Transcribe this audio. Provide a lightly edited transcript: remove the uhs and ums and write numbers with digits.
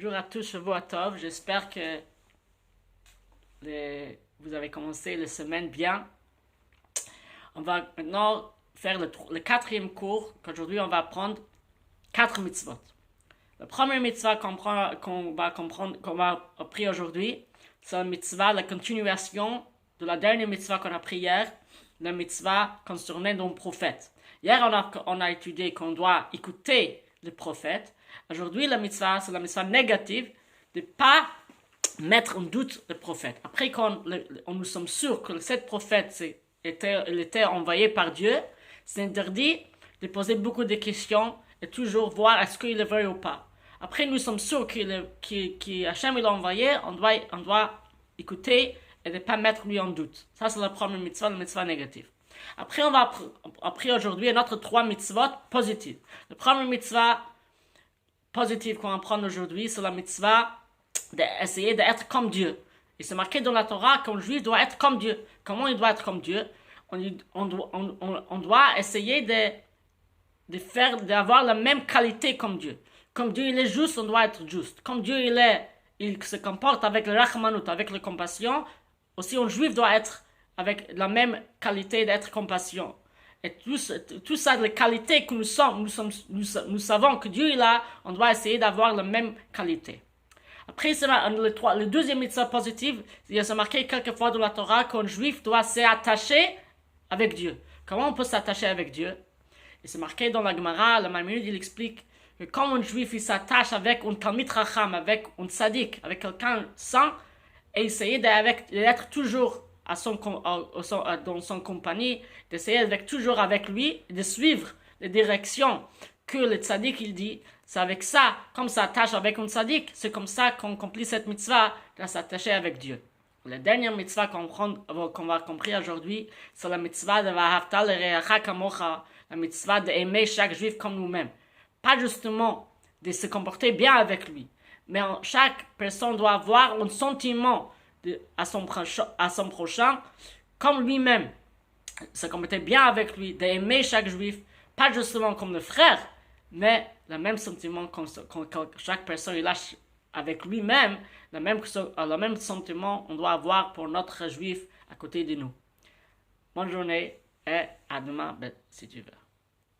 Bonjour à tous, Shavua Tov. J'espère que vous avez commencé la semaine bien. On va maintenant faire le quatrième cours, qu'aujourd'hui on va apprendre 4 mitzvot. La première mitzvah qu'on va apprendre aujourd'hui, c'est la mitzvah, la continuation de la dernière mitzvah qu'on a appris hier, la mitzvah concernant nos prophètes. Hier, on a étudié qu'on doit écouter les prophètes. Aujourd'hui, la mitzvah, c'est la mitzvah négative de ne pas mettre en doute le prophète. Après nous sommes sûrs que cette prophète était envoyé par Dieu, c'est interdit de poser beaucoup de questions et toujours voir est-ce qu'il est vrai ou pas. Après, nous sommes sûrs qu'Hachem l'a envoyé, on doit écouter et ne pas mettre lui en doute. Ça, c'est la première mitzvah, la mitzvah négative. Après, on va apprendre aujourd'hui notre 3 mitzvot positives. La première mitzvah positive qu'on va apprendre aujourd'hui, c'est la mitzvah d'essayer d'être comme Dieu. Et c'est marqué dans la Torah qu'un juif doit être comme Dieu. Comment il doit être comme Dieu? On doit essayer d'avoir la même qualité comme Dieu. Comme Dieu il est juste, on doit être juste. Comme Dieu il se comporte avec le rachmanut, avec la compassion, aussi un juif doit être avec la même qualité d'être compassion. Et tout ça, les qualités que nous savons que Dieu il a, on doit essayer d'avoir la même qualité. Après, le deuxième mitzvah positive, il y a marqué quelquefois dans la Torah qu'un juif doit s'attacher avec Dieu. Comment on peut s'attacher avec Dieu? Et c'est marqué dans la Gemara, le Maïmonide, il explique que quand un juif il s'attache avec un Talmid Racham, avec un Tzadik, avec quelqu'un saint, et essayer d'être toujours dans son compagnie, d'essayer toujours avec lui, de suivre les directions que le tzaddik il dit, c'est avec ça, comme ça s'attache avec un tzaddik, c'est comme ça qu'on accomplit cette mitzvah, de s'attacher avec Dieu. La dernière mitzvah qu'on va comprendre aujourd'hui, c'est la mitzvah de Vahavta l'Reacha Kamocha, la mitzvah d'aimer chaque juif comme nous-mêmes. Pas justement de se comporter bien avec lui, mais chaque personne doit avoir un sentiment à son prochain comme lui-même, se comporter bien avec lui, d'aimer chaque juif, pas justement comme le frère, mais le même sentiment que chaque personne il a avec lui-même, le même sentiment on doit avoir pour notre juif à côté de nous. Bonne journée et à demain si tu veux.